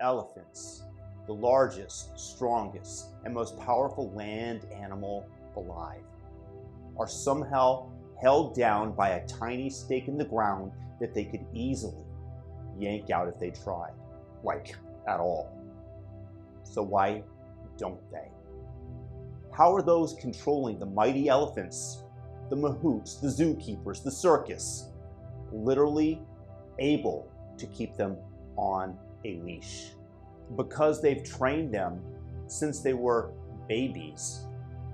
Elephants, the largest, strongest, and most powerful land animal alive, are somehow held down by a tiny stake in the ground that they could easily yank out if they tried, like at all. So why don't they? How are those controlling the mighty elephants, the mahouts, the zookeepers, the circus, literally able to keep them on a leash? Because they've trained them since they were babies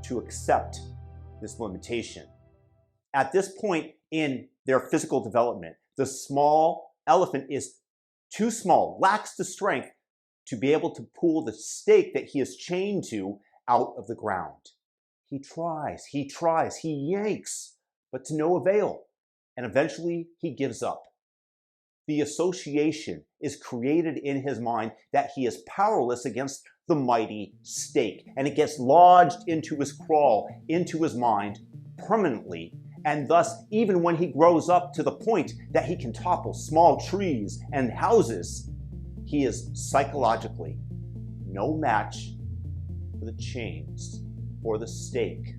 to accept this limitation. At this point in their physical development, the small elephant is too small, lacks the strength to be able to pull the stake that he is chained to out of the ground. He tries, he yanks, but to no avail, and eventually he gives up. The association is created in his mind that he is powerless against the mighty stake, and it gets lodged into his crawl, into his mind permanently, and thus even when he grows up to the point that he can topple small trees and houses, he is psychologically no match for the chains or the stake.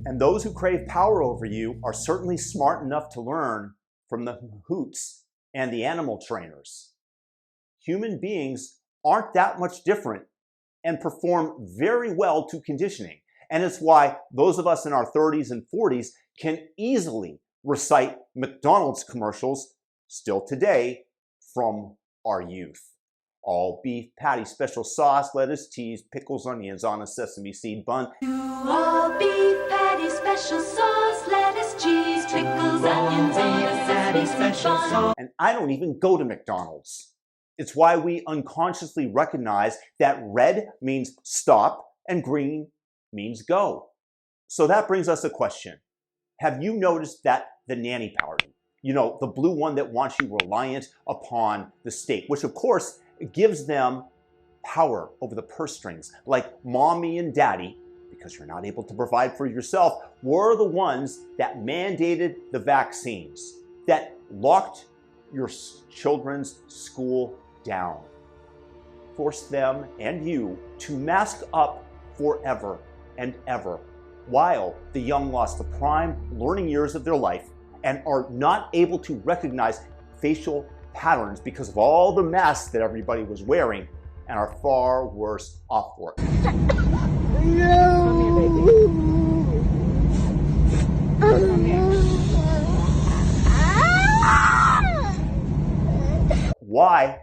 And those who crave power over you are certainly smart enough to learn from the mahouts and the animal trainers. Human beings aren't that much different and perform very well to conditioning. And it's why those of us in our 30s and 40s can easily recite McDonald's commercials still today from our youth. All beef patty, special sauce, lettuce, cheese, pickles, onions on a sesame seed bun. All beef patty, special sauce, lettuce, cheese, pickles, onions on a sesame seed bun. And I don't even go to McDonald's. It's why we unconsciously recognize that red means stop and green means go. So that brings us a question. Have you noticed that the nanny party, the blue one that wants you reliant upon the state, which of course gives them power over the purse strings, like mommy and daddy, because you're not able to provide for yourself, were the ones that mandated the vaccines, that locked your children's school down, forced them and you to mask up forever and ever, while the young lost the prime learning years of their life and are not able to recognize facial patterns because of all the masks that everybody was wearing and are far worse off for it. Why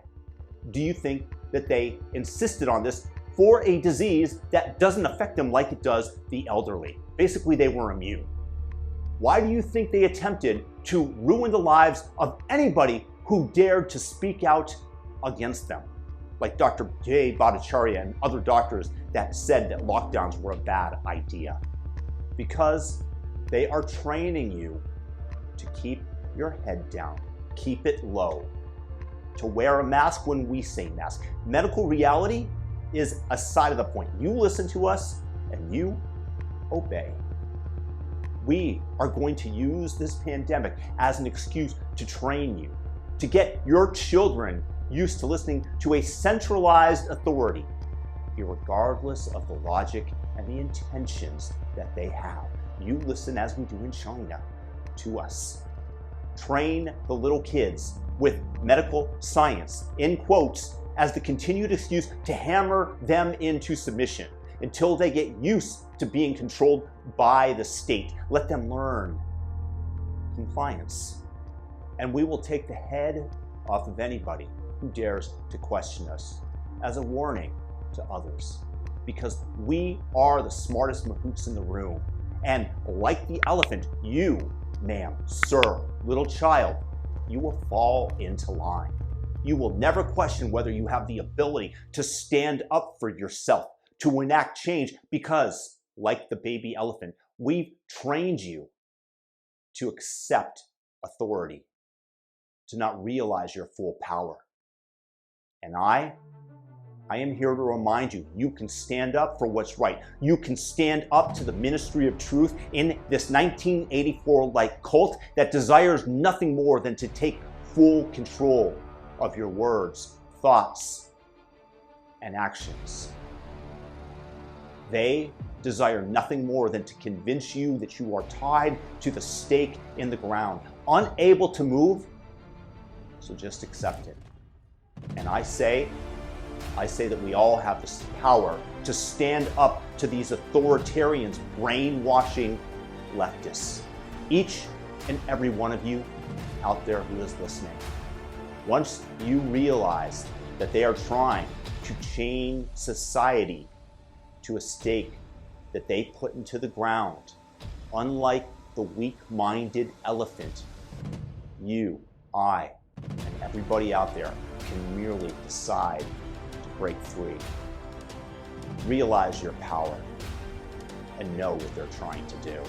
do you think that they insisted on this for a disease that doesn't affect them like it does the elderly? Basically, they were immune. Why do you think they attempted to ruin the lives of anybody who dared to speak out against them? Like Dr. J. Bhattacharya and other doctors that said that lockdowns were a bad idea. Because they are training you to keep your head down, keep it low, to wear a mask when we say mask. Medical reality is a side of the point. You listen to us and you obey. We are going to use this pandemic as an excuse to train you, to get your children used to listening to a centralized authority, regardless of the logic and the intentions that they have. You listen, as we do in China, to us. Train the little kids with medical science, in quotes, as the continued excuse to hammer them into submission until they get used to being controlled by the state. Let them learn compliance. And we will take the head off of anybody who dares to question us, as a warning to others. Because we are the smartest mahouts in the room. And like the elephant, you, ma'am, sir, little child, you will fall into line. You will never question whether you have the ability to stand up for yourself, to enact change, because, like the baby elephant, we've trained you to accept authority, to not realize your full power. And I am here to remind you, you can stand up for what's right. You can stand up to the ministry of truth in this 1984-like cult that desires nothing more than to take full control of your words, thoughts, and actions. They desire nothing more than to convince you that you are tied to the stake in the ground, unable to move, so just accept it. And I say that we all have this power to stand up to these authoritarians, brainwashing leftists. Each and every one of you out there who is listening, once you realize that they are trying to chain society to a stake that they put into the ground, unlike the weak-minded elephant, you, I, and everybody out there can merely decide to break free. Realize your power and know what they're trying to do.